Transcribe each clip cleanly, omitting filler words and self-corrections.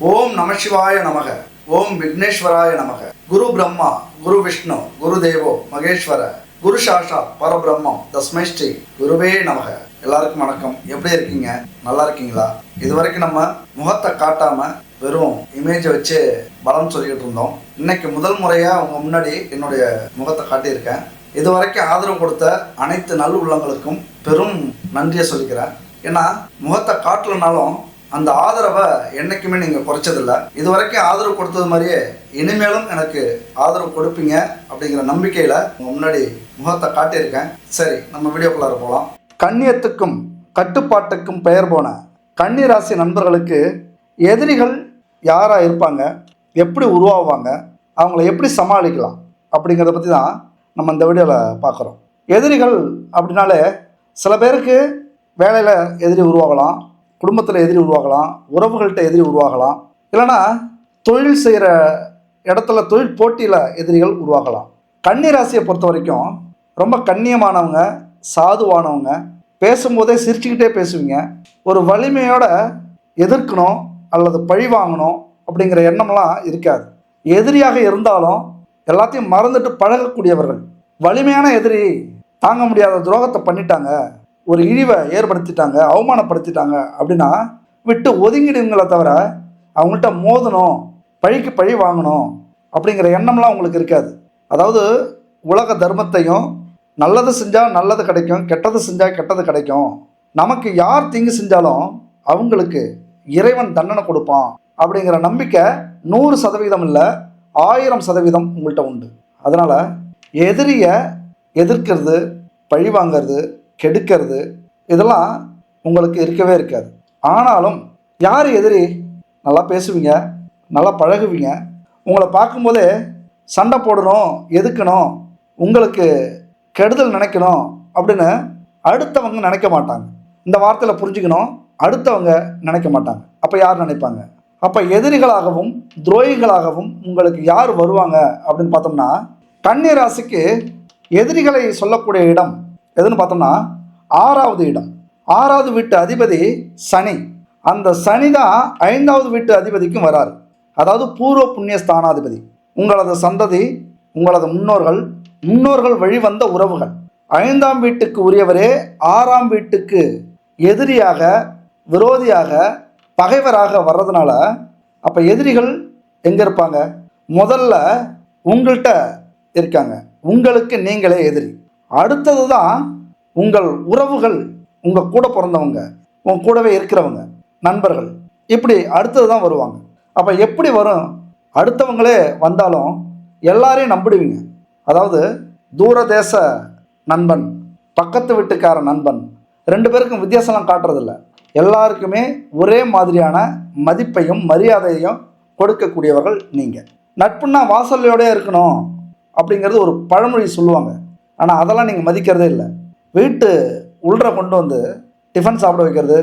ஓம் நமசிவாய நமக. ஓம் விக்னேஸ்வராய நமக. குரு பிரம்மா குரு விஷ்ணு குரு தேவோ மகேஸ்வர குரு சாஷா பரபிரம்மம் தஸ்மை ஸ்ரீ குருவே நமக. எல்லாருக்கும் வணக்கம். எப்படி இருக்கீங்க? நல்லா இருக்கீங்களா? இது வரைக்கும் நம்ம முகத்தை காட்டாம வெறும் இமேஜை வச்சு பலம் சொல்லிக்கிட்டு இருந்தோம். இன்னைக்கு முதல் முறையா உங்க முன்னாடி என்னுடைய முகத்தை காட்டியிருக்கேன். இது வரைக்கும் ஆதரவு கொடுத்த அனைத்து நல் உள்ளங்களுக்கும் பெரும் நன்றியை சொல்லிக்கிறேன். ஏன்னா முகத்தை காட்டலனாலும் அந்த ஆதரவை என்னைக்குமே நீங்கள் குறைச்சதில்லை. இது வரைக்கும் ஆதரவு கொடுத்தது மாதிரியே இனிமேலும் எனக்கு ஆதரவு கொடுப்பீங்க அப்படிங்கிற நம்பிக்கையில் உங்கள் முன்னாடி முகத்தை காட்டியிருக்கேன். சரி, நம்ம வீடியோக்குள்ளார போகலாம். கண்ணியத்துக்கும் கட்டுப்பாட்டுக்கும் பெயர் போன கன்னி ராசி நண்பர்களுக்கு எதிரிகள் யாராக இருப்பாங்க, எப்படி உருவாகுவாங்க, அவங்கள எப்படி சமாளிக்கலாம் அப்படிங்கிறத பற்றி தான் நம்ம இந்த வீடியோவில் பார்க்குறோம். எதிரிகள் அப்படின்னாலே சில பேருக்கு வேலையில் எதிரி உருவாகலாம், குடும்பத்தில் எதிரி உருவாகலாம், உறவுகள்கிட்ட எதிரி உருவாகலாம், இல்லைனா தொழில் செய்கிற இடத்துல தொழில் போட்டியில் எதிரிகள் உருவாகலாம். கன்னி ராசியை பொறுத்த வரைக்கும் ரொம்ப கண்ணியமானவங்க, சாதுவானவங்க, பேசும்போதே சிரிச்சுக்கிட்டே பேசுவீங்க. ஒரு வலிமையோட எதிர்க்கணும் அல்லது பழி வாங்கணும் அப்படிங்கிற எண்ணம்லாம் இருக்காது. எதிரியாக இருந்தாலும் எல்லாத்தையும் மறந்துட்டு பழகக்கூடியவர்கள். வலிமையான எதிரி தாங்க முடியாத துரோகத்தை பண்ணிட்டாங்க, ஒரு இழிவை ஏற்படுத்திட்டாங்க, அவமானப்படுத்திட்டாங்க அப்படின்னா விட்டு ஒதுங்கிடுங்களே தவிர அவங்கள்ட்ட மோதணும், பழிக்கு பழி வாங்கணும் அப்படிங்கிற எண்ணம்லாம் அவங்களுக்கு இருக்காது. அதாவது உலக தர்மத்தையும் நல்லது செஞ்சால் நல்லது கிடைக்கும், கெட்டது செஞ்சால் கெட்டது கிடைக்கும், நமக்கு யார் தீங்கு செஞ்சாலும் அவங்களுக்கு இறைவன் தண்டனை கொடுப்பான் அப்படிங்கிற நம்பிக்கை 100% இல்லை, 1000% உங்கள்கிட்ட உண்டு. அதனால் எதிரியை எதிர்க்கிறது, பழி வாங்கிறது, கெடுக்கிறது இதெல்லாம் உங்களுக்கு இருக்கவே இருக்காது. ஆனாலும் யார் எதிரி? நல்லா பேசுவீங்க, நல்லா பழகுவீங்க, உங்களை பார்க்கும்போதே சண்டை போடணும், எதுக்கணும், உங்களுக்கு கெடுதல் நினைக்கணும் அப்படின்னு அடுத்தவங்க நினைக்க மாட்டாங்க. இந்த வார்த்தையில் புரிஞ்சுக்கணும், அடுத்தவங்க நினைக்க மாட்டாங்க. அப்போ யார் நினைப்பாங்க? அப்போ எதிரிகளாகவும் துரோகிகளாகவும் உங்களுக்கு யார் வருவாங்க அப்படின்னு பார்த்தோம்னா, கன்னி ராசிக்கு எதிரிகளை சொல்லக்கூடிய இடம் எதுன்னு பார்த்தோம்னா 6வது இடம். 6வது வீட்டு அதிபதி சனி. அந்த சனி தான் 5வது வீட்டு அதிபதிக்கும் வராரு. அதாவது பூர்வ புண்ணிய ஸ்தானாதிபதி. உங்களது சந்ததி, உங்களது முன்னோர்கள் வழிவந்த உறவுகள். 5ஆம் வீட்டுக்கு உரியவரே 6ஆம் வீட்டுக்கு எதிரியாக, விரோதியாக, பகைவராக வர்றதுனால அப்போ எதிரிகள் எங்கே இருப்பாங்க? முதல்ல உங்கள்கிட்ட இருக்காங்க, உங்களுக்கு நீங்களே எதிரி. அடுத்தது தான் உங்கள் உறவுகள், உங்கள் கூட பிறந்தவங்க, உங்கள் கூடவே இருக்கிறவங்க, நண்பர்கள், இப்படி அடுத்தது தான் வருவாங்க. அப்போ எப்படி வரும்? அடுத்தவங்களே வந்தாலும் எல்லாரையும் நம்பிடுவீங்க. அதாவது தூரதேச நண்பன், பக்கத்து வீட்டுக்கார நண்பன், 2 பேருக்கும் வித்தியாசம்லாம் காட்டுறதில்ல. எல்லாருக்குமே ஒரே மாதிரியான மதிப்பையும் மரியாதையையும் கொடுக்கக்கூடியவர்கள் நீங்கள். நட்புன்னா வாசல்லையோடே இருக்கணும் அப்படிங்கிறது ஒரு பழமொழி சொல்லுவாங்க. ஆனால் அதெல்லாம் நீங்கள் மதிக்கிறதே இல்லை. வீட்டு உள்ள கொண்டு வந்து டிஃபன் சாப்பிட வைக்கிறது,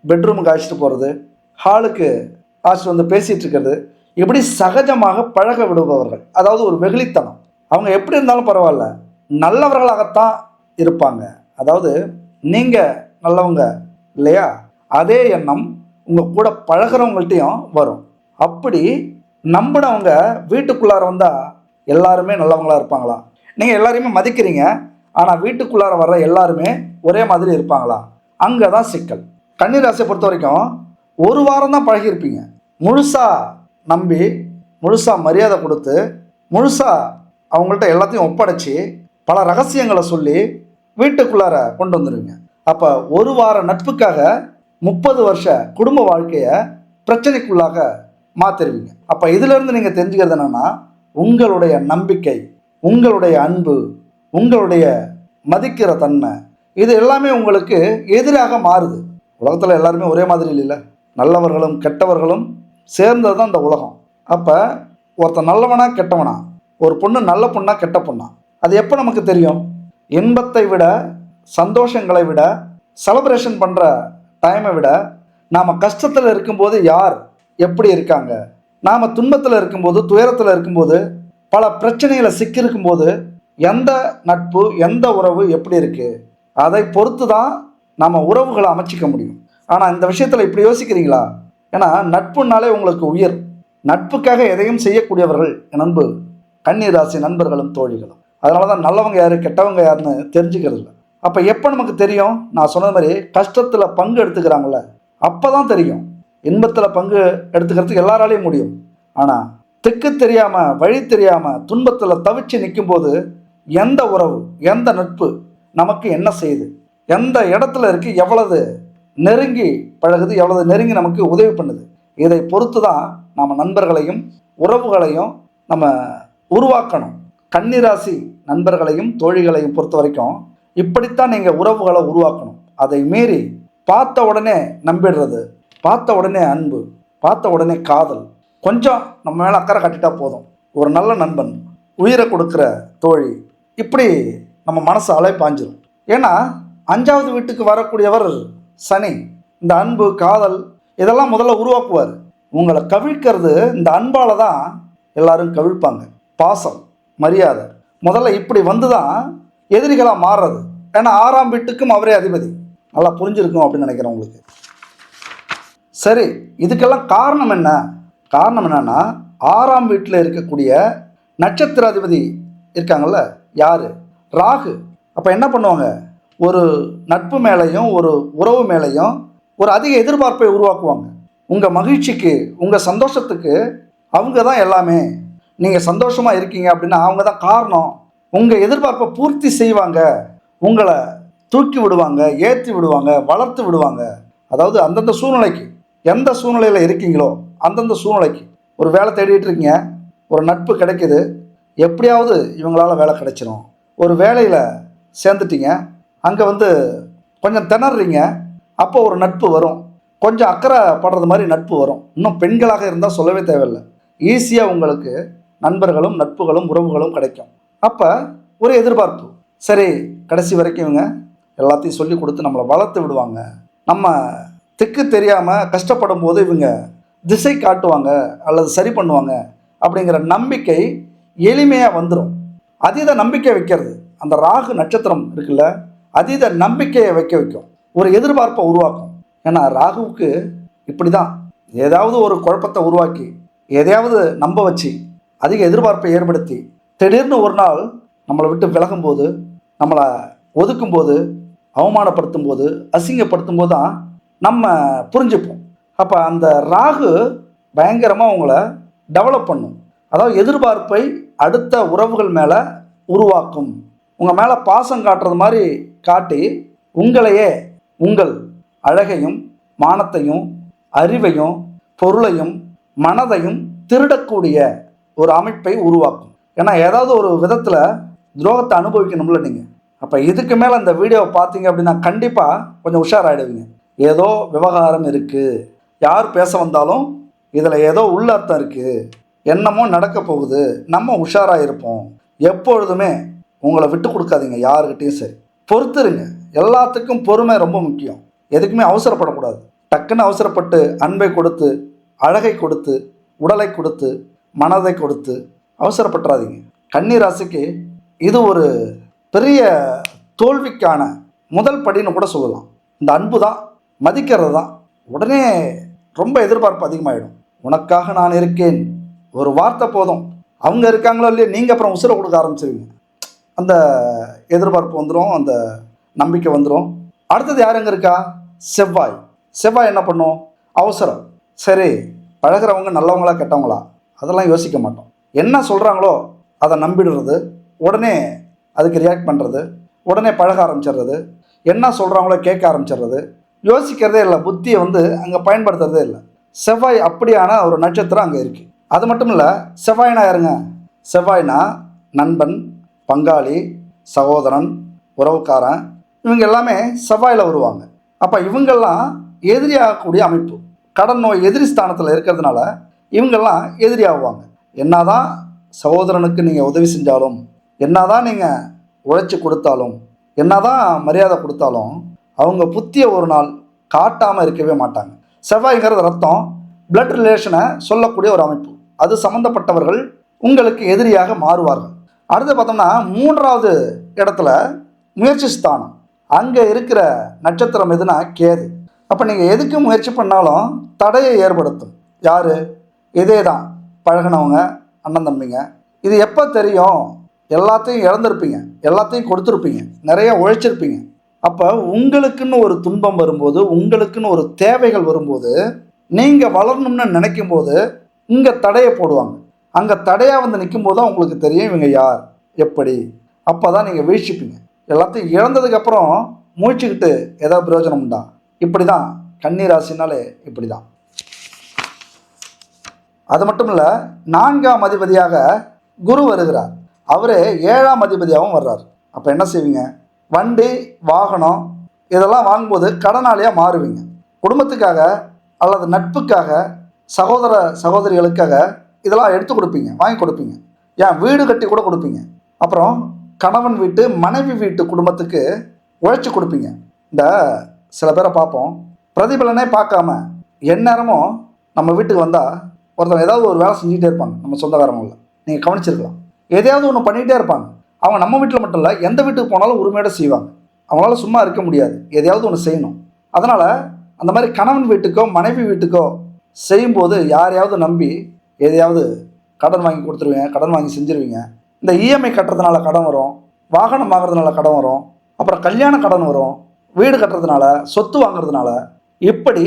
பெட்ரூமுக்கு அழைச்சிட்டு போகிறது, ஹாலுக்கு அழைச்சிட்டு வந்து பேசிகிட்டு இருக்கிறது, இப்படி சகஜமாக பழக விடுபவர்கள். அதாவது ஒரு வெகுளித்தனம். அவங்க எப்படி இருந்தாலும் பரவாயில்ல, நல்லவர்களாகத்தான் இருப்பாங்க. அதாவது நீங்கள் நல்லவங்க இல்லையா, அதே எண்ணம் உங்கள் கூட பழகிறவங்கள்ட்டையும் வரும். அப்படி நம்பினவங்க வீட்டுக்குள்ளார வந்தால் எல்லாருமே நல்லவங்களாக இருப்பாங்களா? நீங்கள் எல்லாரையுமே மதிக்கிறீங்க, ஆனால் வீட்டுக்குள்ளார வர்ற எல்லாருமே ஒரே மாதிரி இருப்பாங்களா? அங்கே தான் சிக்கல். கன்னிராசியை பொறுத்த வரைக்கும் 1 வாரம் தான் பழகியிருப்பீங்க. முழுசாக நம்பி, முழுசாக மரியாதை கொடுத்து, முழுசாக அவங்கள்ட்ட எல்லாத்தையும் ஒப்படைச்சி, பல ரகசியங்களை சொல்லி வீட்டுக்குள்ளார கொண்டு வந்துடுவீங்க. அப்போ 1 வார நட்புக்காக 30 வருஷ குடும்ப வாழ்க்கையை பிரச்சனைக்குள்ளாக மாற்றிடுவீங்க. அப்போ இதிலிருந்து நீங்கள் தெரிஞ்சுக்கிறது என்னென்னா, உங்களுடைய நம்பிக்கை, உங்களுடைய அன்பு, உங்களுடைய மதிக்கிற தன்மை, இது எல்லாமே உங்களுக்கு எதிராக மாறுது. உலகத்தில் எல்லாருமே ஒரே மாதிரி இல்லை, நல்லவர்களும் கெட்டவர்களும் சேர்ந்தது தான் இந்த உலகம். அப்போ ஒருத்தன் நல்லவனா கெட்டவனா, ஒரு பொண்ணு நல்ல பொண்ணா கெட்ட பொண்ணா, அது எப்போ நமக்கு தெரியும்? இன்பத்தை விட, சந்தோஷங்களை விட, செலிப்ரேஷன் பண்ணுற டைமை விட, நாம் கஷ்டத்தில் இருக்கும்போது யார் எப்படி இருக்காங்க, நாம் துன்பத்தில் இருக்கும்போது, துயரத்தில் இருக்கும்போது, பல பிரச்சனைகளை சிக்கியிருக்கும்போது எந்த நட்பு, எந்த உறவு எப்படி இருக்குது, அதை பொறுத்து தான் நம்ம உறவுகளை அமைச்சிக்க முடியும். ஆனால் இந்த விஷயத்தில் இப்படி யோசிக்கிறீங்களா? ஏன்னா நட்புனாலே உங்களுக்கு உயிர். நட்புக்காக எதையும் செய்யக்கூடியவர்கள் என் அன்பு கன்னி ராசி நண்பர்களும் தோழிகளும். அதனால தான் நல்லவங்க யார் கெட்டவங்க யாருன்னு தெரிஞ்சுக்கிறது இல்லை. அப்போ எப்போ நமக்கு தெரியும்? நான் சொன்ன மாதிரி கஷ்டத்தில் பங்கு எடுத்துக்கிறாங்கள அப்போ தான் தெரியும். இன்பத்தில் பங்கு எடுத்துக்கிறதுக்கு எல்லாராலையும் முடியும். ஆனால் திக்கு தெரியாமல் வழி தெரியாமல் துன்பத்தில் தவிச்சு நிற்கும்போது எந்த உறவு எந்த நட்பு நமக்கு என்ன செய்யுது, எந்த இடத்துல இருக்குது, எவ்வளவு நெருங்கி பழகுது, எவ்வளவு நெருங்கி நமக்கு உதவி பண்ணுது, இதை பொறுத்து தான் நம்ம நண்பர்களையும் உறவுகளையும் நம்ம உருவாக்கணும். கன்னிராசி நண்பர்களையும் தோழிகளையும் பொறுத்த வரைக்கும் இப்படித்தான் நீங்கள் உறவுகளை உருவாக்கணும். அதை மீறி பார்த்த உடனே நம்பிடுறது, பார்த்த உடனே அன்பு, பார்த்த உடனே காதல், கொஞ்சம் நம்ம மேலே அக்கறை கட்டிட்டா போதும், ஒரு நல்ல நண்பன், உயிரை கொடுக்குற தோழி, இப்படி நம்ம மனசு அலை பாஞ்சிடும். ஏன்னா 5வது வீட்டுக்கு வரக்கூடியவர் சனி. இந்த அன்பு காதல் இதெல்லாம் முதல்ல உருவாக்குவார். உங்களை கவிழ்க்கிறது இந்த அன்பால் தான் எல்லாரும் கவிழ்ப்பாங்க. பாசம் மரியாதை முதல்ல இப்படி வந்து தான் எதிரிகளாக மாறுறது. ஏன்னா 6ஆம் வீட்டுக்கும் அவரே அதிபதி. நல்லா புரிஞ்சிருக்கும் அப்படின்னு நினைக்கிறேன் உங்களுக்கு. சரி, இதுக்கெல்லாம் காரணம் என்ன? காரணம் என்னன்னா 6ஆம் வீட்டில் இருக்கக்கூடிய நட்சத்திராதிபதி இருக்காங்கல்ல, யார்? ராகு. அப்போ என்ன பண்ணுவாங்க? ஒரு நட்பு மேலேயும் ஒரு உறவு மேலேயும் ஒரு அதிக எதிர்பார்ப்பை உருவாக்குவாங்க. உங்கள் மகிழ்ச்சிக்கு உங்கள் சந்தோஷத்துக்கு அவங்க தான் எல்லாமே. நீங்கள் சந்தோஷமாக இருக்கீங்க அப்படின்னா அவங்க தான் காரணம். உங்கள் எதிர்பார்ப்பை பூர்த்தி செய்வாங்க, உங்களை தூக்கி விடுவாங்க, ஏற்றி விடுவாங்க, வளர்த்து விடுவாங்க. அதாவது அந்தந்த சூழ்நிலைக்கு எந்த சூழ்நிலையில் இருக்கீங்களோ அந்தந்த சூழ்நிலைக்கு. ஒரு வேலை தேடிட்டு இருக்கீங்க, ஒரு நட்பு கிடைக்கிது, எப்படியாவது இவங்களால வேலை கிடைச்சிரும். ஒரு வேலையில் சேர்ந்துட்டீங்க, அங்கே கொஞ்சம் திணறீங்க, அப்போ ஒரு நட்பு வரும், கொஞ்சம் அக்கறை படுறது மாதிரி நட்பு வரும். இன்னும் பெண்களாக இருந்தால் சொல்லவே தேவையில்லை, ஈஸியாக உங்களுக்கு நண்பர்களும் நட்புகளும் உறவுகளும் கிடைக்கும். அப்போ ஒரு எதிர்பார்ப்பு. சரி, கடைசி வரைக்கும் இவங்க எல்லாத்தையும் சொல்லி கொடுத்து நம்மளை வளர்த்து விடுவாங்க. நம்ம திக்கு தெரியாமல் கஷ்டப்படும் போது இவங்க திசை காட்டுவாங்க அல்லது சரி பண்ணுவாங்க அப்படிங்கிற நம்பிக்கை எளிமையாக வந்துடும். அதீத நம்பிக்கை வைக்கிறது அந்த ராகு நட்சத்திரம் இருக்குல்ல, அதீத நம்பிக்கையை வைக்கும், ஒரு எதிர்பார்ப்பை உருவாக்கும். ஏன்னா ராகுவுக்கு இப்படி தான் ஏதாவது ஒரு குழப்பத்தை உருவாக்கி எதையாவது நம்ப வச்சு அதிக எதிர்பார்ப்பை ஏற்படுத்தி திடீர்னு ஒரு நாள் நம்மளை விட்டு விலகும்போது, நம்மளை ஒதுக்கும்போது, அவமானப்படுத்தும் போது, அசிங்கப்படுத்தும் போது தான் நம்ம புரிஞ்சுப்போம். அப்போ அந்த ராகு பயங்கரமாக உங்களை டெவலப் பண்ணும். அதாவது எதிர்பார்ப்பை அடுத்த உறவுகள் மேலே உருவாக்கும். உங்கள் மேலே பாசம் காட்டுறது மாதிரி காட்டி உங்களையே உங்கள் அழகையும் மானத்தையும் அறிவையும் பொருளையும் மனதையும் திருடக்கூடிய ஒரு அமைப்பை உருவாக்கும். ஏன்னா ஏதாவது ஒரு விதத்தில் துரோகத்தை அனுபவிக்கணும்ல நீங்கள். அப்போ இதுக்கு மேலே அந்த வீடியோவை பார்த்தீங்க அப்படின்னா கண்டிப்பாக கொஞ்சம் உஷாராயிடுவீங்க. ஏதோ விவகாரம் இருக்குது, யார் பேச வந்தாலும் இதில் ஏதோ உள்ள அர்த்தம் இருக்குது, என்னமோ நடக்க போகுது, நம்ம உஷாராக இருப்போம். எப்பொழுதுமே உங்களை விட்டு கொடுக்காதீங்க யாருக்கிட்டையும். சரி, பொறுத்துருங்க. எல்லாத்துக்கும் பொறுமை ரொம்ப முக்கியம். எதுக்குமே அவசரப்படக்கூடாது. டக்குன்னு அவசரப்பட்டு அன்பை கொடுத்து, அழகை கொடுத்து, உடலை கொடுத்து, மனதை கொடுத்து அவசரப்பட்டுறாதீங்க. கன்னி ராசிக்கு இது ஒரு பெரிய தோல்விக்கான முதல் படின்னு கூட சொல்லலாம். இந்த அன்பு தான், மதிக்கிறது தான். உடனே ரொம்ப எதிர்பார்ப்பு அதிகமாகிடும். உனக்காக நான் இருக்கேன் ஒரு வார்த்தை போதும், அவங்க இருக்காங்களோ இல்லையோ நீங்கள் அப்புறம் உசுரை கொடுக்க ஆரம்பிச்சிருவீங்க. அந்த எதிர்பார்ப்பு வந்துடும், அந்த நம்பிக்கை வந்துடும். அடுத்தது யாருங்க இருக்கா? செவ்வாய். செவ்வாய் என்ன பண்ணும்? அவசரம். சரி, பழகிறவங்க நல்லவங்களா கெட்டவங்களா அதெல்லாம் யோசிக்க மாட்டோம். என்ன சொல்கிறாங்களோ அதை நம்பிடுறது, உடனே அதுக்கு ரியாக்ட் பண்ணுறது, உடனே பழக ஆரம்பிச்சிடுறது, என்ன சொல்கிறாங்களோ கேட்க ஆரம்பிச்சிடுறது, யோசிக்கிறதே இல்லை, புத்தியை அங்கே பயன்படுத்துறதே இல்லை. செவ்வாய் அப்படியான ஒரு நட்சத்திரம் அங்கே இருக்குது. அது மட்டும் இல்லை, செவ்வாய்னா யாருங்க? செவ்வாய்னா நண்பன், பங்காளி, சகோதரன், உறவுக்காரன், இவங்க எல்லாமே செவ்வாயில் வருவாங்க. அப்போ இவங்கெல்லாம் எதிரியாகக்கூடிய அமைப்பு. கடன் நோய் எதிரி ஸ்தானத்தில் இருக்கிறதுனால இவங்கெல்லாம் எதிரியாகுவாங்க. என்னதான் சகோதரனுக்கு நீங்கள் உதவி செஞ்சாலும், என்னதான் நீங்கள் உழைச்சி கொடுத்தாலும், என்னதான் மரியாதை கொடுத்தாலும் அவங்க புத்தியை ஒரு நாள் காட்டாமல் இருக்கவே மாட்டாங்க. செவ்வாய்ங்கிறது ரத்தம், பிளட் ரிலேஷனை சொல்லக்கூடிய ஒரு அமைப்பு. அது சம்மந்தப்பட்டவர்கள் உங்களுக்கு எதிரியாக மாறுவார்கள். அடுத்து பார்த்தோம்னா 3வது இடத்துல முயற்சி ஸ்தானம். அங்கே இருக்கிற நட்சத்திரம் எதுனா கேது. அப்போ நீங்கள் எதுக்கு முயற்சி பண்ணாலும் தடையை ஏற்படுத்தும். யார்? இதே தான் பழகினவங்க, அண்ணன் தம்பிங்க. இது எப்போ தெரியும்? எல்லாத்தையும் இழந்திருப்பீங்க, எல்லாத்தையும் கொடுத்துருப்பீங்க, நிறைய உழைச்சிருப்பீங்க. அப்போ உங்களுக்குன்னு ஒரு துன்பம் வரும்போது, உங்களுக்குன்னு ஒரு தேவைகள் வரும்போது, நீங்கள் வளரணும்னு நினைக்கும் போது இங்கே தடையை போடுவாங்க. அங்கே தடையாக வந்து நிற்கும் போது தான் உங்களுக்கு தெரியும் இவங்க யார், எப்படி. அப்போ தான் நீங்கள் வீழ்ச்சிப்பீங்க. எல்லாத்தையும் இழந்ததுக்கப்புறம் மூழ்கிக்கிட்டு ஏதாவது பிரயோஜனம் உண்டா? இப்படி தான் கன்னி ராசினாலே இப்படி தான். அது மட்டும் இல்லை, 4ஆம் அதிபதியாக குரு வருகிறார். அவரே 7ஆம் அதிபதியாகவும் வர்றார். அப்போ என்ன செய்வீங்க? வண்டி, வாகனம் இதெல்லாம் வாங்கும்போது கடனாளியாக மாறுவீங்க. குடும்பத்துக்காக அல்லது நட்புக்காக, சகோதர சகோதரிகளுக்காக இதெல்லாம் எடுத்து கொடுப்பீங்க, வாங்கி கொடுப்பீங்க. ஏன் வீடு கட்டி கூட கொடுப்பீங்க. அப்புறம் கணவன் வீட்டு, மனைவி வீட்டு குடும்பத்துக்கு உழைச்சி கொடுப்பீங்க. இந்த சில பேரை பார்ப்போம், பிரதிபலனே பார்க்காம எந்நேரமும் நம்ம வீட்டுக்கு வந்தால் ஒருத்தவங்க ஏதாவது ஒரு வேலை செஞ்சுட்டே இருப்பாங்க. நம்ம சொந்தக்காரங்களில் நீங்கள் கவனிச்சிருக்கலாம். எதையாவது ஒன்று பண்ணிகிட்டே இருப்பாங்க. அவங்க நம்ம வீட்டில் மட்டும் இல்லை, எந்த வீட்டுக்கு போனாலும் உரிமையோடு செய்வாங்க. அவங்களால சும்மா இருக்க முடியாது, எதையாவது ஒன்று செய்யணும். அதனால் அந்த மாதிரி கணவன் வீட்டுக்கோ மனைவி வீட்டுக்கோ செய்யும்போது யாரையாவது நம்பி எதையாவது கடன் வாங்கி கொடுத்துருவீங்க, கடன் வாங்கி செஞ்சுருவீங்க. இந்த இஎம்ஐ கட்டுறதுனால கடன் வரும், வாகனம் வாங்குறதுனால கடன் வரும், அப்புறம் கல்யாண கடன் வரும், வீடு கட்டுறதுனால, சொத்து வாங்குறதுனால. இப்படி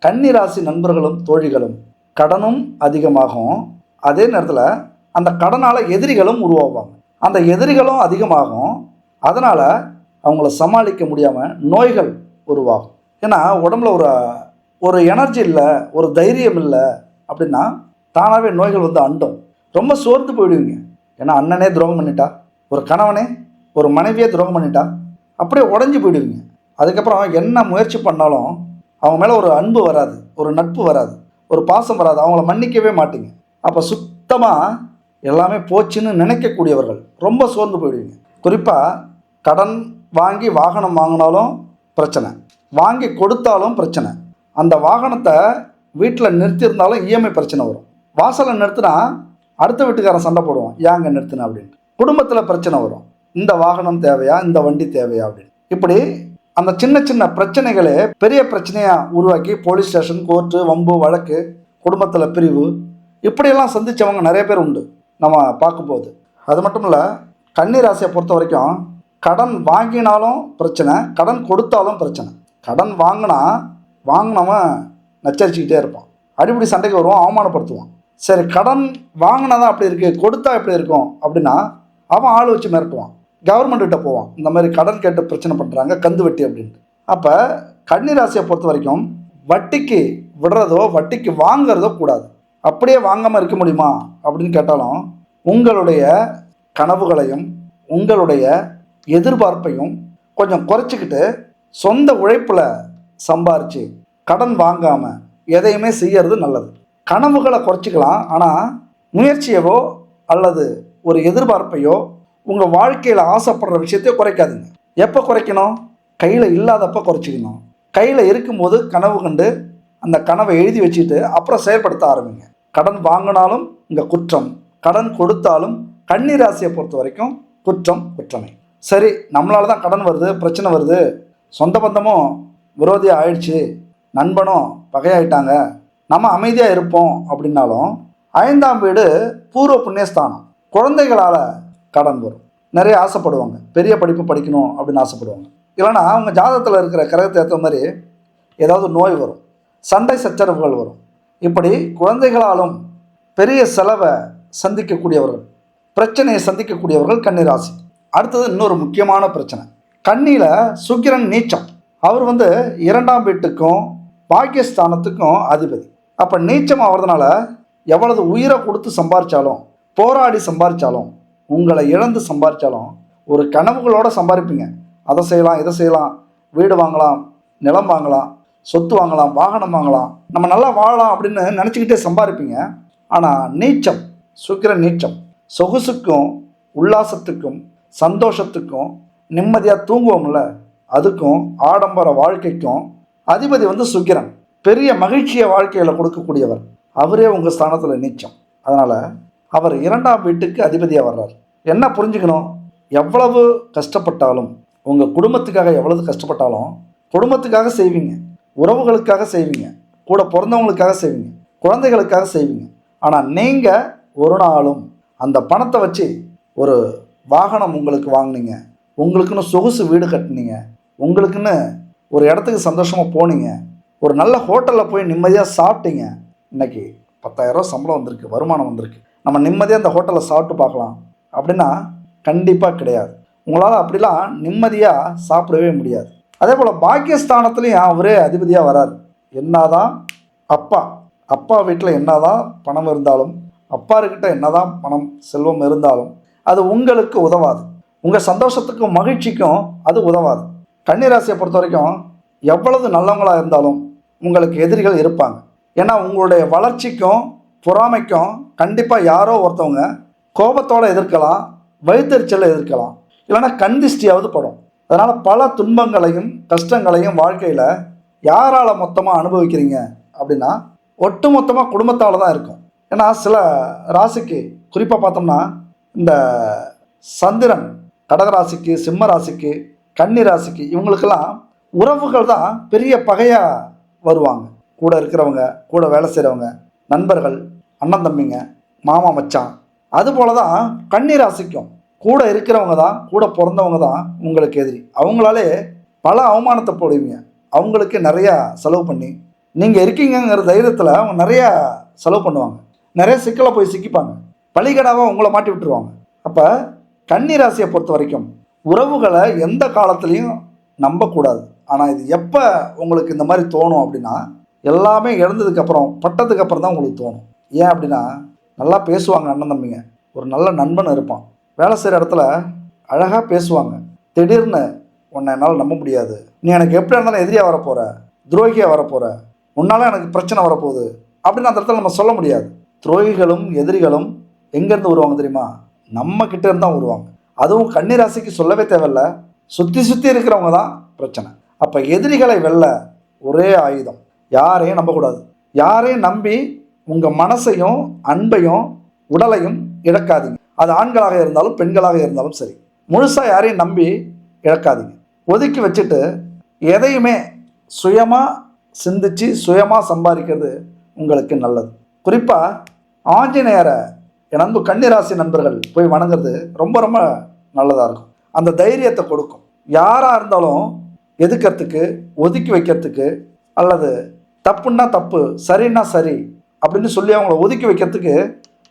கன்னி ராசி நண்பர்களும் தோழிகளும் கடனும் அதிகமாகும். அதே நேரத்தில் அந்த கடனால் எதிரிகளும் உருவாகுவாங்க. அந்த எதிரிகளும் அதிகமாகும். அதனால் அவங்கள சமாளிக்க முடியாமல் நோய்கள் உருவாகும். ஏன்னா உடம்புல ஒரு எனர்ஜி இல்லை, ஒரு தைரியம் இல்லை அப்படின்னா தானாகவே நோய்கள் வந்து அண்டும். ரொம்ப சோர்ந்து போயிடுவீங்க. ஏன்னா அண்ணனே துரோகம் பண்ணிட்டா, ஒரு கணவனே ஒரு மனைவியே துரோகம் பண்ணிட்டா, அப்படியே உடஞ்சி போயிடுவீங்க. அதுக்கப்புறம் என்ன முயற்சி பண்ணாலும் அவங்க மேலே ஒரு அன்பு வராது, ஒரு நட்பு வராது, ஒரு பாசம் வராது. அவங்கள மன்னிக்கவே மாட்டீங்க. அப்போ சுத்தமாக எல்லாமே போச்சுன்னு நினைக்கக்கூடியவர்கள் ரொம்ப சோர்ந்து போயிடுவீங்க. குறிப்பாக கடன் வாங்கி வாகனம் வாங்கினாலும் பிரச்சனை, வாங்கி கொடுத்தாலும் பிரச்சனை. அந்த வாகனத்தை வீட்டில் நிறுத்தியிருந்தாலும் இஎம்ஐ பிரச்சனை வரும். வாசலில் நிறுத்தினா அடுத்த வீட்டுக்காரன் சண்டை போடுவான், ஏங்க நிறுத்தின அப்படின்ட்டு. குடும்பத்தில் பிரச்சனை வரும், இந்த வாகனம் தேவையா, இந்த வண்டி தேவையா அப்படின்னு. இப்படி அந்த சின்ன சின்ன பிரச்சனைகளே பெரிய பிரச்சனையாக உருவாக்கி போலீஸ் ஸ்டேஷன், கோர்ட்டு, வம்பு, வழக்கு, குடும்பத்தில் பிரிவு, இப்படியெல்லாம் சந்தித்தவங்க நிறைய பேர் உண்டு நம்ம பார்க்கும்போது. அது மட்டும் இல்லை, கன்னி ராசியை பொறுத்த வரைக்கும் கடன் வாங்கினாலும் பிரச்சனை, கடன் கொடுத்தாலும் பிரச்சனை. கடன் வாங்கினவன் நச்சரிச்சுக்கிட்டே இருப்பான், அடிப்படி சண்டைக்கு வருவான், அவமானப்படுத்துவான். சரி, கடன் வாங்கினாதான் அப்படி இருக்குது, கொடுத்தா எப்படி இருக்கும் அப்படின்னா அவன் ஆள் வச்சு மிரட்டுவான், கவர்மெண்ட்கிட்ட போவான், இந்த மாதிரி கடன் கேட்டு பிரச்சனை பண்ணுறாங்க, கந்து வட்டி அப்படின்ட்டு. அப்போ கன்னி ராசியை பொறுத்த வரைக்கும் வட்டிக்கு விடுறதோ வட்டிக்கு வாங்கிறதோ கூடாது. அப்படியே வாங்காமல் இருக்க முடியுமா அப்படின்னு கேட்டாலும் உங்களுடைய கனவுகளையும் உங்களுடைய எதிர்பார்ப்பையும் கொஞ்சம் குறைச்சிக்கிட்டு சொந்த உழைப்பில் சம்பாரித்து கடன் வாங்காமல் எதையுமே செய்யறது நல்லது. கனவுகளை குறைச்சிக்கலாம், ஆனால் முயற்சியவோ அல்லது ஒரு எதிர்பார்ப்பையோ உங்கள் வாழ்க்கையில் ஆசைப்படுற விஷயத்தையோ குறைக்காதீங்க. எப்போ குறைக்கணும்? கையில் இல்லாதப்போ குறைச்சிக்கணும். கையில் இருக்கும்போது கனவு கண்டு அந்த கனவை எழுதி வச்சுட்டு அப்புறம் செயல்படுத்த ஆரம்பிங்க. கடன் வாங்கினாலும் இங்கே குற்றம், கடன் கொடுத்தாலும் கன்னி ராசியை பொறுத்த வரைக்கும் குற்றம், குற்றமே. சரி, நம்மளால தான் கடன் வருது, பிரச்சனை வருது, சொந்த பந்தமும் விரோதியாக ஆயிடுச்சு, நண்பனும் பகையாயிட்டாங்க, நம்ம அமைதியாக இருப்போம் அப்படின்னாலும் 5ஆம் வீடு பூர்வ புண்ணியஸ்தானம். குழந்தைகளால் கடன் வரும். நிறைய ஆசைப்படுவாங்க, பெரிய படிப்பு படிக்கணும் அப்படின்னு ஆசைப்படுவாங்க. இல்லைனா அவங்க ஜாதகத்தில் இருக்கிற கிரகத்தை ஏற்ற மாதிரி ஏதாவது நோய் வரும், சண்டை சச்சரவுகள் வரும். இப்படி குழந்தைகளாலும் பெரிய செலவை சந்திக்கக்கூடியவர்கள், பிரச்சனையை சந்திக்கக்கூடியவர்கள் கன்னி ராசி. அடுத்தது இன்னொரு முக்கியமான பிரச்சனை, கன்னியில் சுக்கிரன் நீச்சம். அவர் 2ஆம் வீட்டுக்கும் பாக்கியஸ்தானத்துக்கும் அதிபதி. அப்போ நீச்சம் ஆகிறதுனால எவ்வளவு உயிரை கொடுத்து சம்பாதிச்சாலும், போராடி சம்பாதிச்சாலும், உங்களை இழந்து சம்பாதிச்சாலும் ஒரு கனவுகளோடு சம்பாதிப்பீங்க. அதை செய்யலாம், இதை செய்யலாம், வீடு வாங்கலாம், நிலம் வாங்கலாம், சொத்து வாங்கலாம், வாகனம் வாங்கலாம், நம்ம நல்லா வாழலாம் அப்படின்னு நினச்சிக்கிட்டே சம்பாதிப்பீங்க. ஆனால் நீச்சம், சுக்கிரன் நீச்சம், சொகுசுக்கும் உல்லாசத்துக்கும் சந்தோஷத்துக்கும் நிம்மதியாக தூங்குவோம்ல அதுக்கும் ஆடம்பர வாழ்க்கைக்கும் அதிபதி சுக்கிரன். பெரிய மகிழ்ச்சியை வாழ்க்கையில் கொடுக்கக்கூடியவர். அவரே உங்கள் ஸ்தானத்தில் நீச்சம். அதனால் அவர் 2ஆம் வீட்டுக்கு அதிபதியாக வர்றார். என்ன புரிஞ்சுக்கணும்? எவ்வளவு கஷ்டப்பட்டாலும், உங்கள் குடும்பத்துக்காக எவ்வளவு கஷ்டப்பட்டாலும் குடும்பத்துக்காக செய்வீங்க. உறவுகளுக்காக செய்வீங்க, கூட பிறந்தவங்களுக்காக செய்வீங்க, குழந்தைகளுக்காக செய்வீங்க. ஆனால் நீங்கள் ஒரு நாளும் அந்த பணத்தை வச்சு ஒரு வாகனம் உங்களுக்கு வாங்கினீங்க, உங்களுக்குன்னு சொகுசு வீடு கட்டினீங்க, உங்களுக்குன்னு ஒரு இடத்துக்கு சந்தோஷமாக போனீங்க, ஒரு நல்ல ஹோட்டலில் போய் நிம்மதியாக சாப்பிட்டீங்க. இன்றைக்கி 10,000 சம்பளம் வந்திருக்கு, வருமானம் வந்திருக்கு, நம்ம நிம்மதியாக அந்த ஹோட்டலில் சாப்பிட்டு பார்க்கலாம் அப்படின்னா கண்டிப்பாக கிடையாது. உங்களால் அப்படிலாம் நிம்மதியாக சாப்பிடவே முடியாது. அதே போல் பாக்கியஸ்தானத்துலேயும் அவரே அதிபதியாக வராரு. என்னதான் அப்பா வீட்டில் என்னதான் பணம் இருந்தாலும், அப்பாருக்கிட்ட என்னதான் பணம் செல்வம் இருந்தாலும் அது உங்களுக்கு உதவாது. உங்கள் சந்தோஷத்துக்கும் மகிழ்ச்சிக்கும் அது உதவாது. கன்னிராசியை பொறுத்த வரைக்கும் எவ்வளவு நல்லவங்களாக இருந்தாலும் உங்களுக்கு எதிரிகள் இருப்பாங்க. ஏன்னா உங்களுடைய வளர்ச்சிக்கும் பொறாமைக்கும் கண்டிப்பாக யாரோ ஒருத்தவங்க கோபத்தோடு எதிர்க்கலாம், வயிற்றுச்சலை எதிர்க்கலாம், இல்லைன்னா கண் திஷ்டியாவது படும். அதனால் பல துன்பங்களையும் கஷ்டங்களையும் வாழ்க்கையில் யாரால் மொத்தமாக அனுபவிக்கிறீங்க அப்படின்னா ஒட்டு மொத்தமாக குடும்பத்தால் தான் இருக்கும். ஏன்னா சில ராசிக்கு குறிப்பாக பார்த்தோம்னா இந்த சந்திரன் கடகராசிக்கு, சிம்ம ராசிக்கு, கன்னி ராசிக்கு இவங்களுக்கெல்லாம் உறவுகள் தான் பெரிய பகையாக வருவாங்க. கூட இருக்கிறவங்க, கூட வேலை செய்கிறவங்க, நண்பர்கள், அண்ணன் தம்பிங்க, மாமா மச்சான். அதுபோல தான் கன்னி ராசிக்கும் கூட இருக்கிறவங்க தான், கூட பிறந்தவங்க தான் உங்களுக்கு எதிரி. அவங்களாலே பல அவமானத்தை போடுவீங்க. அவங்களுக்கு நிறையா செலவு பண்ணி நீங்கள் இருக்கீங்கிற தைரியத்தில் அவங்க நிறையா செலவு பண்ணுவாங்க, நிறைய சிக்கலை போய் சிக்கிப்பாங்க, பலிகடாவாக உங்களை மாட்டி விட்டுருவாங்க. அப்போ கன்னி ராசியை பொறுத்த வரைக்கும் உறவுகளை எந்த காலத்துலேயும் நம்பக்கூடாது. ஆனால் இது எப்போ உங்களுக்கு இந்த மாதிரி தோணும் அப்படின்னா எல்லாமே இழந்ததுக்கப்புறம், பட்டதுக்கப்புறம் தான் உங்களுக்கு தோணும். ஏன் அப்படின்னா நல்லா பேசுவாங்க அண்ணன் தம்பிங்க, ஒரு நல்ல நண்பன் இருப்பான், வேலை செய்கிற இடத்துல அழகாக பேசுவாங்க. திடீர்னு உன்னை என்னால் நம்ப முடியாது, நீ எனக்கு எப்படி இருந்தாலும் எதிரியாக வரப்போகிற, துரோகியாக வரப்போகிற, உன்னால் எனக்கு பிரச்சனை வரப்போகுது அப்படின்னு அந்த இடத்துல நம்ம சொல்ல முடியாது. துரோகிகளும் எதிரிகளும் எங்கேருந்து வருவாங்க தெரியுமா? நம்ம கிட்ட இருந்து தான் வருவாங்க. அதுவும் கன்னி ராசிக்கு சொல்லவே தேவையில்ல, சுற்றி இருக்கிறவங்க தான் பிரச்சனை. அப்போ எதிரிகளை வெல்ல ஒரே ஆயுதம், யாரையும் நம்பக்கூடாது. யாரையும் நம்பி உங்கள் மனசையும் அன்பையும் உடலையும் இழக்காதீங்க. அது ஆண்களாக இருந்தாலும் பெண்களாக இருந்தாலும் சரி, முழுசாக யாரையும் நம்பி இழக்காதீங்க. ஒதுக்கி வச்சுட்டு எதையுமே சுயமாக சிந்திச்சு சுயமாக சம்பாதிக்கிறது உங்களுக்கு நல்லது. குறிப்பாக ஆஞ்சநேயரை என் அன்பு கன்னிராசி நண்பர்கள் போய் வணங்குறது ரொம்ப ரொம்ப நல்லதாக இருக்கும். அந்த தைரியத்தை கொடுக்கும். யாராக இருந்தாலும் எதுக்கிறதுக்கு, ஒதுக்கி வைக்கிறதுக்கு, அல்லது தப்புன்னா தப்பு, சரின்னா சரி அப்படின்னு சொல்லி அவங்கள ஒதுக்கி வைக்கிறதுக்கு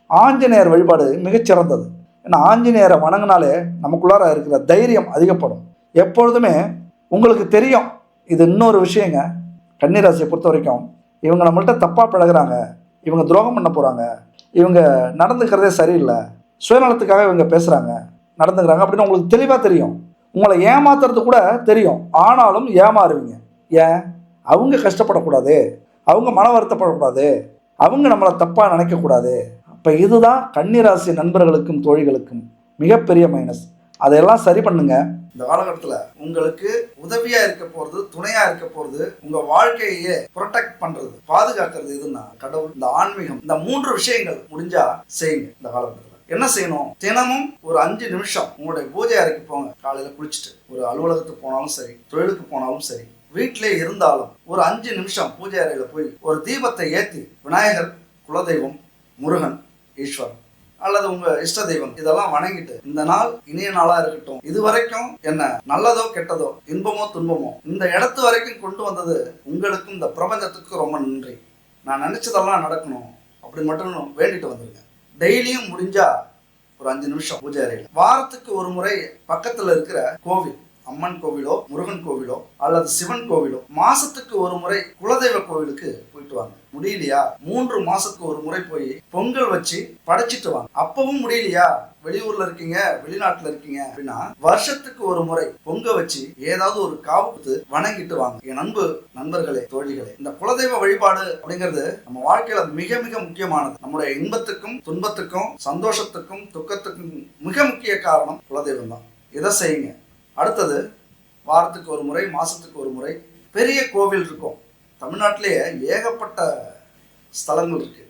ஆஞ்சநேயர் வழிபாடு மிகச்சிறந்தது. ஏன்னா ஆஞ்சநேயரை வணங்கினாலே நமக்குள்ளார இருக்கிற தைரியம் அதிகப்படும். எப்பொழுதுமே உங்களுக்கு தெரியும். இது இன்னொரு விஷயங்க, கன்னிராசியை பொறுத்த வரைக்கும் இவங்க நம்மள்கிட்ட தப்பாக பழகுறாங்க, இவங்க துரோகம் பண்ண போகிறாங்க, இவங்க நடந்துக்கிறதே சரியில்லை, சுயநலத்துக்காக இவங்க பேசுகிறாங்க, நடந்துக்கிறாங்க அப்படின்னு உங்களுக்கு தெளிவாக தெரியும். உங்களை ஏமாத்துறது கூட தெரியும், ஆனாலும் ஏமாறுவீங்க. ஏன்? அவங்க கஷ்டப்படக்கூடாது, அவங்க மன வருத்தப்படக்கூடாது, அவங்க நம்மளை தப்பாக நினைக்கக்கூடாது. அப்போ இதுதான் கன்னிராசி நண்பர்களுக்கும் தோழிகளுக்கும் மிகப்பெரிய மைனஸ். அதையெல்லாம் சரி பண்ணுங்க. இந்த காலகட்டத்தில் உங்களுக்கு உதவியா இருக்க போறது, துணையா இருக்க போறது, உங்க வாழ்க்கையே ப்ரொடெக்ட் பண்றது, பாதுகாக்கிறது எதுன்னா கடவுள், இந்த ஆன்மீகம். இந்த 3 விஷயங்கள் முடிஞ்சா செய்யுங்க. இந்த காலகட்டத்தில் என்ன செய்யணும்? தினமும் ஒரு 5 நிமிஷம் உங்களுடைய பூஜை அறைக்கு போங்க. காலையில குளிச்சுட்டு ஒரு அலுவலகத்துக்கு போனாலும் சரி, தொழிலுக்கு போனாலும் சரி, வீட்டிலே இருந்தாலும் ஒரு 5 நிமிஷம் பூஜை அறையில போய் ஒரு தீபத்தை ஏற்றி விநாயகர், குலதெய்வம், முருகன், ஈஸ்வரன் அல்லது உங்க இஷ்ட தெய்வம் இதெல்லாம் வணங்கிட்டு இந்த நாள் இனிய நாளா இருக்கட்டும், இது வரைக்கும் என்ன நல்லதோ கெட்டதோ, இன்பமோ துன்பமோ இந்த இடத்து வரைக்கும் கொண்டு வந்தது உங்களுக்கும் இந்த பிரபஞ்சத்துக்கும் ரொம்ப நன்றி, நான் நினைச்சதெல்லாம் நடக்கணும் அப்படி மட்டும் வேண்டிட்டு வந்துருங்க. டெய்லியும் முடிஞ்சா ஒரு 5 நிமிஷம் பூஜை அறையில். வாரத்துக்கு ஒரு முறை பக்கத்துல இருக்கிற கோவில், அம்மன் கோவிலோ, முருகன் கோவிலோ அல்லது சிவன் கோவிலோ, மாசத்துக்கு ஒரு முறை குலதெய்வ கோவிலுக்கு போயிட்டு வாங்க. முடியலையா 3 மாசத்துக்கு ஒரு முறை போய் பொங்கல் வச்சு படைச்சிட்டு வாங்க. அப்பவும் முடியலையா, வெளியூர்ல இருக்கீங்க, வெளிநாட்டுல இருக்கீங்க அப்படின்னா வருஷத்துக்கு ஒரு முறை பொங்க வச்சு ஏதாவது ஒரு காவுக்கு வணங்கிட்டு வாங்க. என் அன்பு நண்பர்களே, தோழிகளே, இந்த குலதெய்வ வழிபாடு அப்படிங்கிறது நம்ம வாழ்க்கையில மிக மிக முக்கியமானது. நம்முடைய இன்பத்துக்கும் துன்பத்துக்கும் சந்தோஷத்துக்கும் துக்கத்துக்கும் மிக முக்கிய காரணம் குலதெய்வம் தான். இதை செய்யுங்க. அடுத்தது வாரத்துக்கு ஒரு முறை, மாசத்துக்கு ஒரு முறை பெரிய கோவில் இருக்கும். தமிழ்நாட்டிலேயே ஏகப்பட்ட ஸ்தலங்கள் இருக்கு.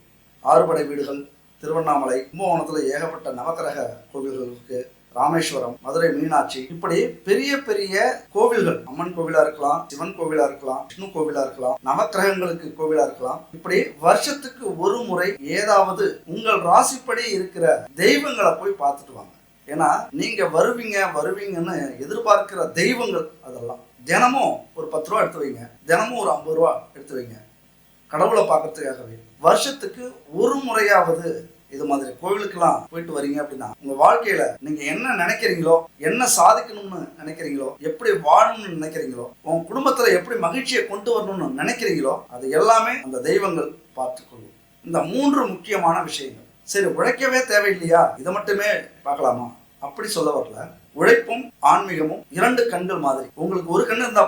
6 படை வீடுகள், திருவண்ணாமலை, கும்பகோணத்தில் ஏகப்பட்ட நவக்கிரக கோவில்கள் இருக்கு, ராமேஸ்வரம், மதுரை மீனாட்சி, இப்படி பெரிய பெரிய கோவில்கள், அம்மன் கோவிலா இருக்கலாம், சிவன் கோவிலா இருக்கலாம், விஷ்ணு கோவிலா இருக்கலாம், நவக்கிரகங்களுக்கு கோவிலா இருக்கலாம், இப்படி வருஷத்துக்கு ஒரு முறை ஏதாவது உங்கள் ராசிப்படி இருக்கிற தெய்வங்களை போய் பார்த்துட்டு வாங்க. ஏன்னா நீங்க வருவீங்கன்னு எதிர்பார்க்கிற தெய்வங்கள் அதெல்லாம். தினமும் ஒரு 10 ரூபா எடுத்து வைங்க, தினமும் ஒரு 50 ரூபா எடுத்து வைங்க. கடவுளை பார்க்கறதுக்காகவே வருஷத்துக்கு ஒரு முறையாவது இது மாதிரி கோவிலுக்கெல்லாம் போயிட்டு வரீங்க அப்படின்னா உங்க வாழ்க்கையில நீங்க என்ன நினைக்கிறீங்களோ, என்ன சாதிக்கணும்னு நினைக்கிறீங்களோ, எப்படி வாழணும்னு நினைக்கிறீங்களோ, உங்க குடும்பத்துல எப்படி மகிழ்ச்சியை கொண்டு வரணும்னு நினைக்கிறீங்களோ அது எல்லாமே அந்த தெய்வங்கள் பார்த்துக்கொள்ளும். இந்த 3 முக்கியமான விஷயங்கள். சரி, உழைக்கவே தேவையில்லையா, இதை மட்டுமே பார்க்கலாமா? அப்படி சொல்ல வரல. உழைப்பும் ஆன்மீகமும் 2 கண்கள் மாதிரி. உங்களுக்கு ஒரு கண்ணு இருந்தா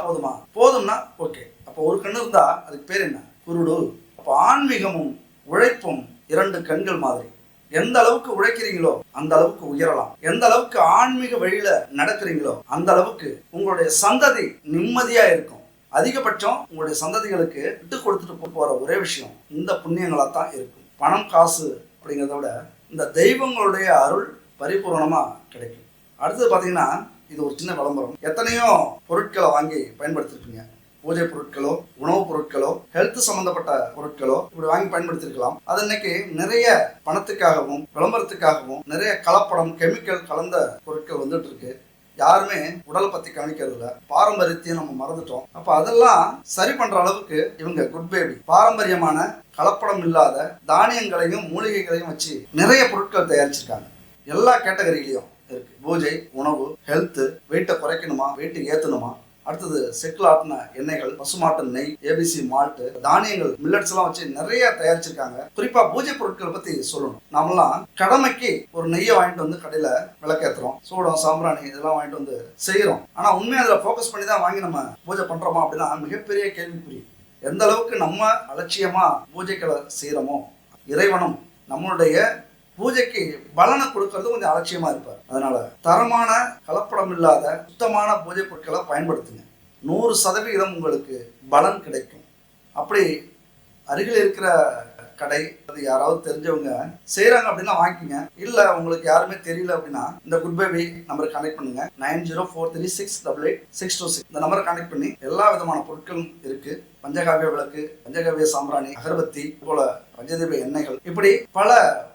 போதும்னா ஓகே. அப்போ ஒரு கண்ணு இருந்தா அதுக்கு பேர் என்ன? குருடு. அப்போ ஆன்மீகமும் உழைப்பும் 2 கண்கள் மாதிரி. எந்த அளவுக்கு உழைக்கிறீங்களோ அந்த அளவுக்கு உயரலாம். எந்த அளவுக்கு ஆன்மீக வழியில நடக்கிறீங்களோ அந்த அளவுக்கு உங்களுடைய சந்ததி நிம்மதியா இருக்கும். அதிகபட்சம் உங்களுடைய சந்ததிகளுக்கு விட்டு கொடுத்துட்டு போற ஒரே விஷயம் இந்த புண்ணியங்களா தான் இருக்கும். பணம் காசு அப்படிங்கிறத விட இந்த தெய்வங்களுடைய அருள் பரிபூர்ணமா கிடைக்கும். அடுத்தது பார்த்தீங்கன்னா, இது ஒரு சின்ன விளம்பரம். எத்தனையோ பொருட்களை வாங்கி பயன்படுத்திருப்பீங்க. பூஜை பொருட்களோ, உணவுப் பொருட்களோ, ஹெல்த் சம்பந்தப்பட்ட பொருட்களோ இப்படி வாங்கி பயன்படுத்திருக்கலாம். அது இன்னைக்கு நிறைய பணத்துக்காகவும் விளம்பரத்துக்காகவும் நிறைய கலப்படம், கெமிக்கல் கலந்த பொருட்கள் வந்துட்டு இருக்கு. யாருமே உடலை பத்தி கவனிக்கிறது இல்லை. பாரம்பரியத்தையும் நம்ம மறந்துட்டோம். அப்ப அதெல்லாம் சரி பண்ற அளவுக்கு இவங்க குட் பேபி பாரம்பரியமான கலப்படம் இல்லாத தானியங்களையும் மூலிகைகளையும் வச்சு நிறைய பொருட்கள் தயாரிச்சிருக்காங்க. எல்லா கேட்டகரியிலையும் இருக்கு. பூஜை, உணவு, ஹெல்த், வெயிட்டை குறைக்கணுமா, வெயிட்டு ஏற்றணுமா, அடுத்தது செக்கில் ஆட்டின எண்ணெய்கள், பசுமாட்டு நெய், ஏபிசி மால்ட், தானியங்கள், மில்லட்ஸ் எல்லாம் வச்சு நிறைய தயாரிச்சிருக்காங்க. குறிப்பா பூஜை பொருட்கள் பத்தி சொல்லணும். நாமெல்லாம் கடமைக்கு ஒரு நெய்யை வாங்கிட்டு வந்து கடையில விளக்கேற்றுறோம், சூடம், சாம்பிராணி இதெல்லாம் வாங்கிட்டு வந்து செய்யறோம். ஆனா உண்மையா அதில் ஃபோக்கஸ் பண்ணி தான் வாங்கி நம்ம பூஜை பண்றோமா அப்படின்னா மிகப்பெரிய கேள்விக்குறி. எந்த அளவுக்கு நம்ம அலட்சியமா பூஜைகளை செய்யறோமோ இறைவனும் நம்மளுடைய பூஜைக்கு பலனை கொடுக்கறது கொஞ்சம் அலட்சியமா இருப்பார். அதனால தரமான கலப்படம் இல்லாத சுத்தமான பூஜை பொருட்களை பயன்படுத்துங்க. 100% உங்களுக்கு பலன் கிடைக்கும். அப்படி அருகில் இருக்கிற கடை அது யாராவது தெரிஞ்சவங்க செய்யறாங்க அப்படின்னா வாங்கிக்கோங்க. இல்ல உங்களுக்கு யாருமே தெரியல அப்படின்னா இந்த குட் பேபி நம்பருக்கு கனெக்ட் பண்ணுங்க. 9043688626 இந்த நம்பரை கனெக்ட் பண்ணி எல்லா விதமான பொருட்களும் இருக்கு. பஞ்சகாவிய விளக்கு, பஞ்சகாவிய சாம்பிராணி, அகர்பத்தி, போல பஞ்சதீப எண்ணெய்கள், இப்படி பல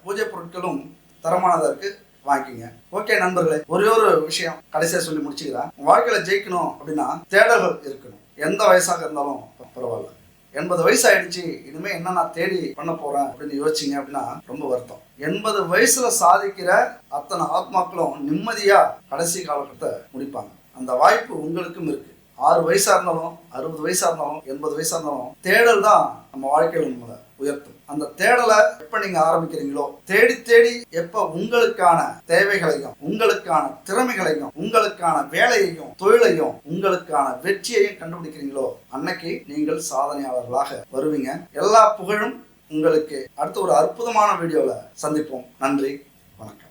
பூஜை பொருட்களும் தரமானதா இருக்கு. வாங்கிக்கோங்க. ஓகே நண்பர்களே, ஒரே ஒரு விஷயம் கடைசியா சொல்லி முடிச்சுக்கிறேன். வாழ்க்கையில ஜெயிக்கணும் அப்படின்னா தேடல்கள் இருக்கணும். எந்த வயசாக இருந்தாலும் பரவாயில்ல. 80 வயசு ஆயிடுச்சு, இனிமே என்ன நான் தேடி பண்ண போறேன் அப்படின்னு யோசிச்சிங்க அப்படின்னா ரொம்ப வருத்தம். 80 வயசுல சாதிக்கிற அத்தனை ஆத்மாக்களும் நிம்மதியா கடைசி காலகட்டத்தை முடிப்பாங்க. அந்த வாய்ப்பு உங்களுக்கும் இருக்கு. 6 வயசா இருந்தாலும், 60 வயசா இருந்தாலும், 80 வயசா இருந்தாலும் தேடல் தான் நம்ம வாழ்க்கையில் நம்மளை உயர்த்தும். அந்த தேடலை எப்ப நீங்க ஆரம்பிக்கிறீங்களோ, தேடி தேடி எப்ப உங்களுக்கான தேவைகளையும், உங்களுக்கான திறமைகளையும், உங்களுக்கான வேலையையும், தொழிலையும், உங்களுக்கான வெற்றியையும் கண்டுபிடிக்கிறீங்களோ அன்னைக்கு நீங்கள் சாதனையாளர்களாக வருவீங்க. எல்லா புகழும் உங்களுக்கு. அடுத்த ஒரு அற்புதமான வீடியோல சந்திப்போம். நன்றி, வணக்கம்.